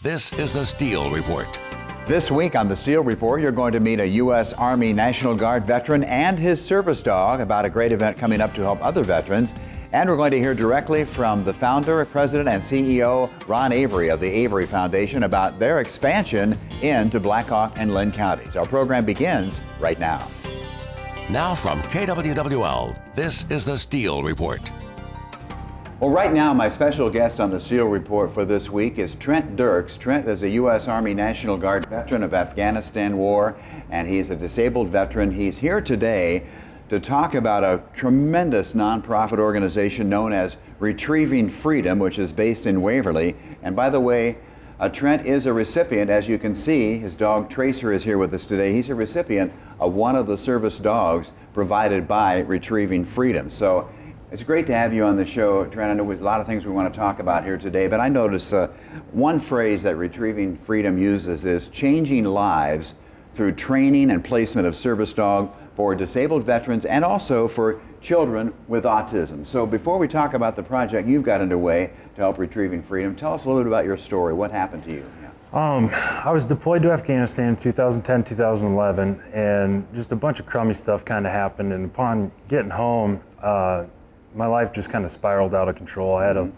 This is the Steele Report. This week on the Steele Report, you're going to meet a U.S. Army National Guard veteran and his service dog about a great event coming up to help other veterans. And we're going to hear directly from the founder, president, and CEO, Ron Avery of the Avery Foundation, about their expansion into Black Hawk and Lynn counties. Our program begins right now. Now from KWWL, this is the Steele Report. Well, right now, my special guest on the Steele Report for this week is Trent Dirks. Trent is a U.S. Army National Guard veteran of Afghanistan War, and he's a disabled veteran. He's here today to talk about a tremendous nonprofit organization known as Retrieving Freedom, which is based in Waverly. And by the way, Trent is a recipient, as you can see, his dog Tracer is here with us today. He's a recipient of one of the service dogs provided by Retrieving Freedom. So it's great to have you on the show, Trent. I know there's a lot of things we want to talk about here today, but I notice one phrase that Retrieving Freedom uses is changing lives through training and placement of service dog for disabled veterans and also for children with autism. So before we talk about the project you've got underway to help Retrieving Freedom, tell us a little bit about your story. What happened to you? I was deployed to Afghanistan in 2010, 2011, and just a bunch of crummy stuff kind of happened. And upon getting home, my life just kind of spiraled out of control. I had a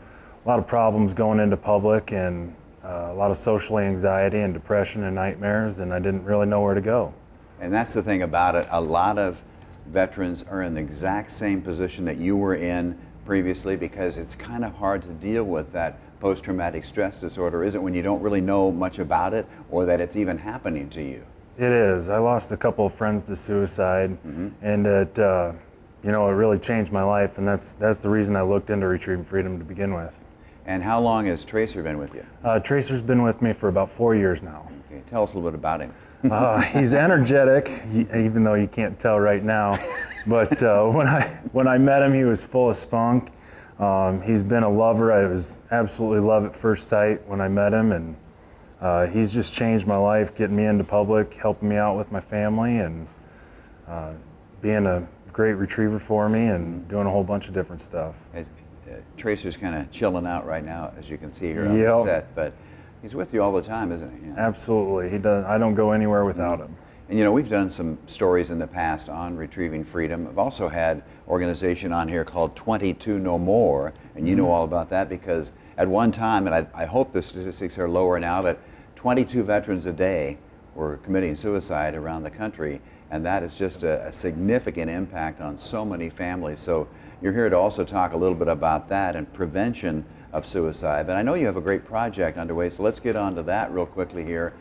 lot of problems going into public and a lot of social anxiety and depression and nightmares, and I didn't really know where to go. And that's the thing about it. A lot of veterans are in the exact same position that you were in previously, because it's kind of hard to deal with that post-traumatic stress disorder, isn't it, when you don't really know much about it or that it's even happening to you? It is. I lost a couple of friends to suicide, and it it really changed my life, and that's the reason I looked into Retrieving Freedom to begin with. And how long has Tracer been with you? Tracer's been with me for about 4 years now. Okay, tell us a little bit about him. He's energetic, even though you can't tell right now. But when I met him, he was full of spunk. He's been a lover. I was absolutely love at first sight when I met him, and he's just changed my life, getting me into public, helping me out with my family, and being a great retriever for me, and doing a whole bunch of different stuff. Tracer's kind of chilling out right now, as you can see here on the set, but he's with you all the time, isn't he? Yeah. Absolutely. He does. I don't go anywhere without him. And we've done some stories in the past on Retrieving Freedom. I've also had an organization on here called 22 No More, and you know all about that because at one time, and I hope the statistics are lower now, but 22 veterans a day were committing suicide around the country, and that is just a significant impact on so many families. So you're here to also talk a little bit about that and prevention of suicide. But I know you have a great project underway, so let's get on to that real quickly here.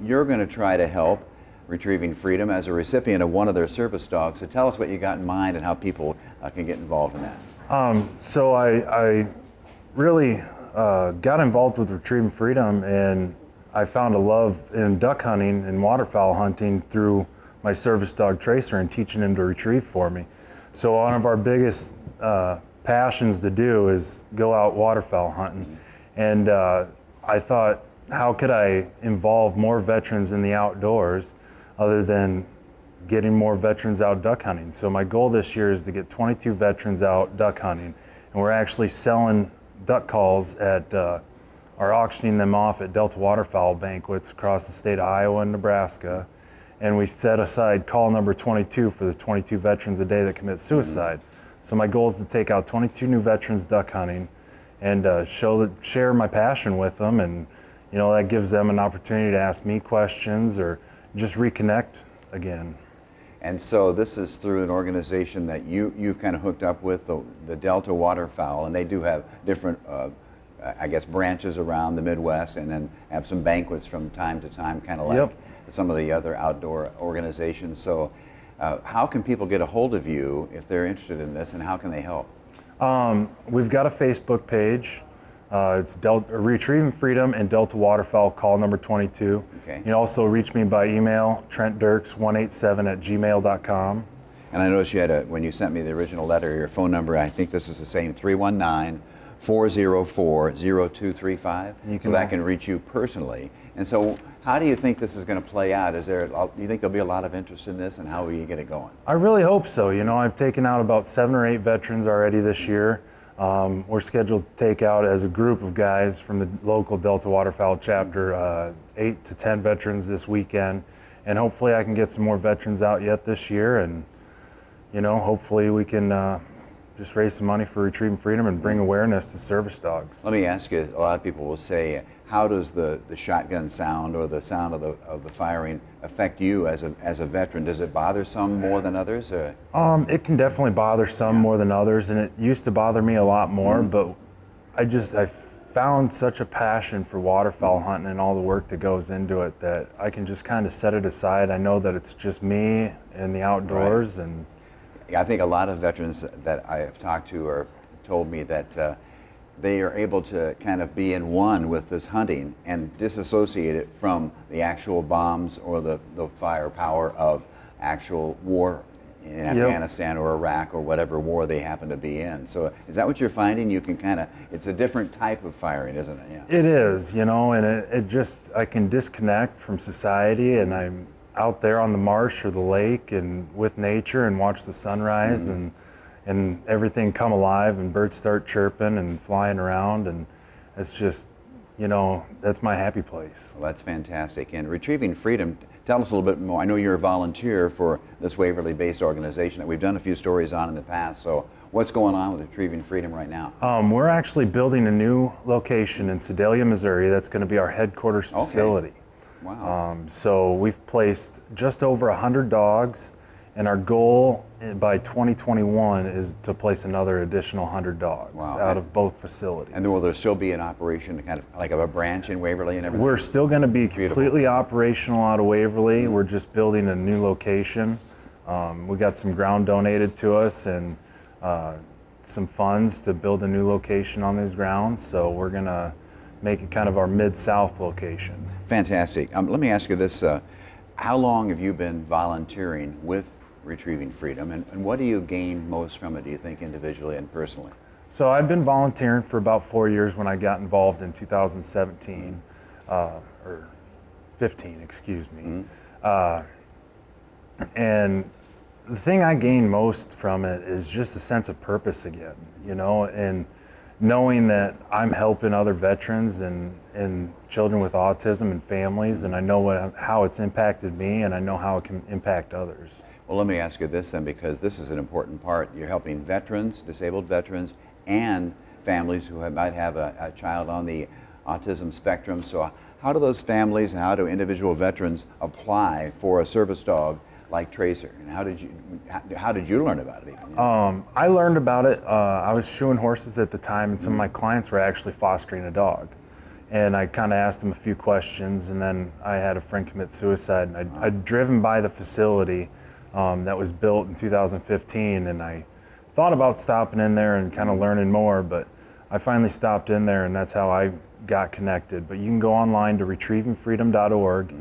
You're going to try to help Retrieving Freedom as a recipient of one of their service dogs. So tell us what you got in mind and how people can get involved in that. So I really got involved with Retrieving Freedom, and I found a love in duck hunting and waterfowl hunting through my service dog Tracer and teaching him to retrieve for me. So one of our biggest passions to do is go out waterfowl hunting. And I thought, how could I involve more veterans in the outdoors other than getting more veterans out duck hunting? So my goal this year is to get 22 veterans out duck hunting. And we're actually selling duck calls at, are auctioning them off at Delta Waterfowl banquets across the state of Iowa and Nebraska. And we set aside call number 22 for the 22 veterans a day that commit suicide. So my goal is to take out 22 new veterans duck hunting and share my passion with them, and that gives them an opportunity to ask me questions or just reconnect again. And so this is through an organization that you've kind of hooked up with, the Delta Waterfowl, and they do have different branches around the Midwest, and then have some banquets from time to time, kind of like some of the other outdoor organizations. So how can people get a hold of you if they're interested in this, and how can they help? We've got a Facebook page. It's Retrieving Freedom and Delta Waterfowl call number 22. Okay. You can also reach me by email, trentdirks187@gmail.com. And I noticed you had when you sent me the original letter, your phone number, I think this is the same, 319-404-0235. So that can reach you personally. And so how do you think this is going to play out? Do you think there'll be a lot of interest in this, and how will you get it going? I really hope so. I've taken out about 7 or 8 veterans already this year. We're scheduled to take out as a group of guys from the local Delta Waterfowl chapter 8 to 10 veterans this weekend, and hopefully I can get some more veterans out yet this year, and hopefully we can just raise some money for Retrieving Freedom and bring awareness to service dogs. Let me ask you, a lot of people will say, how does the shotgun sound or the sound of the firing affect you as a veteran? Does it bother some more than others? Or? It can definitely bother some more than others, and it used to bother me a lot more, but I found such a passion for waterfowl hunting and all the work that goes into it that I can just kind of set it aside. I know that it's just me and the outdoors. Right. And I think a lot of veterans that I have talked to are told me that they are able to kind of be in one with this hunting and disassociate it from the actual bombs or the firepower of actual war in Afghanistan or Iraq or whatever war they happen to be in. So is that what you're finding? You can kind of, it's a different type of firing, isn't it? Yeah. it is, and it just, I can disconnect from society, and I'm out there on the marsh or the lake and with nature and watch the sunrise and everything come alive and birds start chirping and flying around, and it's just, that's my happy place. Well, that's fantastic. And Retrieving Freedom, tell us a little bit more. I know you're a volunteer for this Waverly-based organization that we've done a few stories on in the past. So what's going on with Retrieving Freedom right now? We're actually building a new location in Sedalia, Missouri. That's going to be our headquarters facility. Wow. So we've placed just over 100 dogs, and our goal by 2021 is to place another additional 100 dogs out of both facilities. And will there still be an operation, kind of like a branch in Waverly and everything? We're still going to be completely operational out of Waverly. We're just building a new location. We got some ground donated to us and some funds to build a new location on these grounds. So we're going to make it kind of our Mid-South location. Fantastic. Let me ask you this. How long have you been volunteering with Retrieving Freedom, and what do you gain most from it, do you think, individually and personally? So I've been volunteering for about 4 years when I got involved in 2017, or 15, excuse me. And the thing I gain most from it is just a sense of purpose again, and knowing that I'm helping other veterans and children with autism and families, and I know how it's impacted me, and I know how it can impact others. Well, let me ask you this then, because this is an important part. You're helping veterans, disabled veterans, and families who might have a child on the autism spectrum. So how do those families and how do individual veterans apply for a service dog like Tracer? And how did you learn about it even? I learned about it. I was shoeing horses at the time, and some of my clients were actually fostering a dog. And I kind of asked them a few questions, and then I had a friend commit suicide. And I'd driven by the facility that was built in 2015, and I thought about stopping in there and kind of learning more, but I finally stopped in there, and that's how I got connected. But you can go online to retrievingfreedom.org.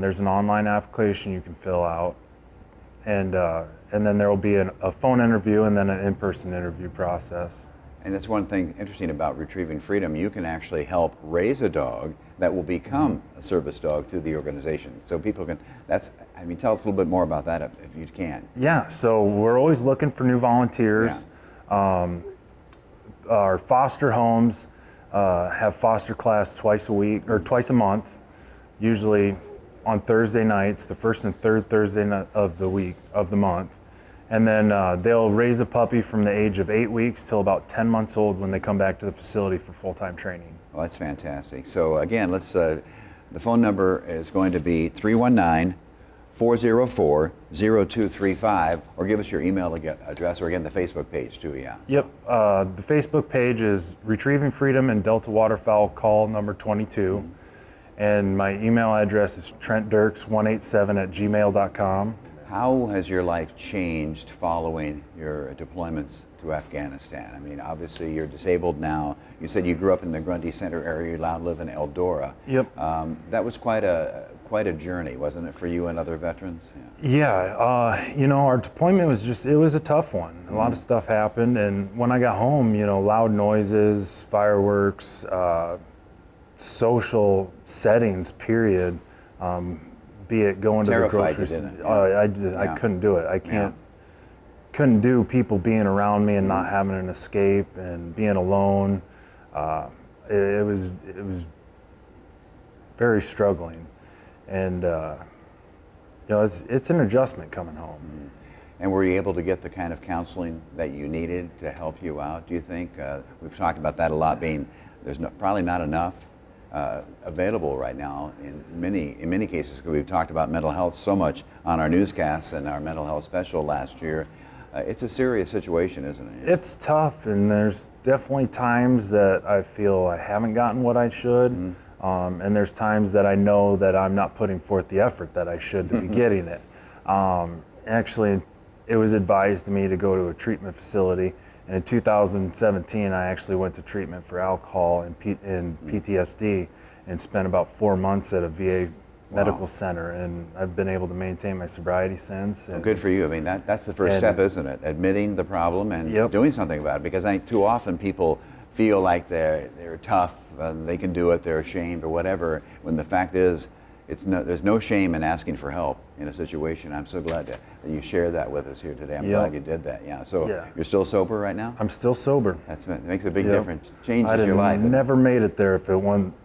There's an online application you can fill out, and then there will be a phone interview and then an in-person interview process. And that's one thing interesting about Retrieving Freedom. You can actually help raise a dog that will become a service dog through the organization. So people can, tell us a little bit more about that if you can. Yeah, so we're always looking for new volunteers. Yeah. Our foster homes have foster class twice a week, or twice a month, usually on Thursday nights, the first and third Thursday of the month. And then they'll raise a puppy from the age of 8 weeks till about 10 months old when they come back to the facility for full-time training. Well, that's fantastic. So again, the phone number is going to be 319-404-0235, or give us your email address, or again, the Facebook page too, yeah. Yep, the Facebook page is Retrieving Freedom and Delta Waterfowl call number 22. And my email address is trentdirks187@gmail.com. How has your life changed following your deployments to Afghanistan? I mean, obviously you're disabled now. You said you grew up in the Grundy Center area. You now live in Eldora. Yep. That was quite a journey, wasn't it, for you and other veterans? Yeah. Our deployment was it was a tough one. A lot of stuff happened, and when I got home, loud noises, fireworks, social settings, period. Be it going to the grocery store. I couldn't do it. I can't. couldn't do people being around me and not having an escape and being alone. It was very struggling, and it's an adjustment coming home. And were you able to get the kind of counseling that you needed to help you out, do you think? We've talked about that a lot, being there's probably not enough available right now in many cases, because we've talked about mental health so much on our newscasts and our mental health special last year. It's a serious situation, isn't it? It's tough, and there's definitely times that I feel I haven't gotten what I should, and there's times that I know that I'm not putting forth the effort that I should to be getting it. Actually, it was advised to me to go to a treatment facility, and in 2017 I actually went to treatment for alcohol and PTSD and spent about 4 months at a VA medical center, and I've been able to maintain my sobriety since. Well, good for you. I mean, that's the first step, isn't it? Admitting the problem and doing something about it, because I think too often people feel like they're tough, they can do it, they're ashamed or whatever, when the fact is there's no shame in asking for help in a situation. I'm so glad that you shared that with us here today. I'm glad you did that. Yeah. So you're still sober right now? I'm still sober. That makes a big difference. Changes your life. I'd never made it there if it wasn't.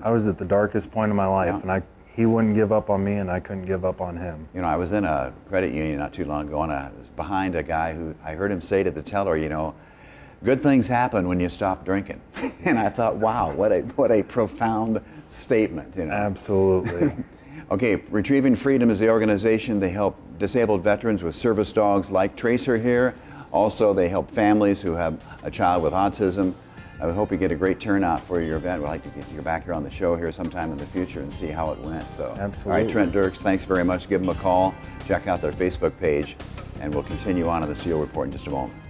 I was at the darkest point of my life, and he wouldn't give up on me, and I couldn't give up on him. You know, I was in a credit union not too long ago, and I was behind a guy who I heard him say to the teller, good things happen when you stop drinking. And I thought, wow, what a profound statement. Absolutely. Okay, Retrieving Freedom is the organization. They help disabled veterans with service dogs like Tracer here. Also, they help families who have a child with autism. I hope you get a great turnout for your event. We'd like to get you back here on the show here sometime in the future and see how it went. So, absolutely. All right, Trent Dirks, thanks very much. Give them a call. Check out their Facebook page, and we'll continue on in the Steel Report in just a moment.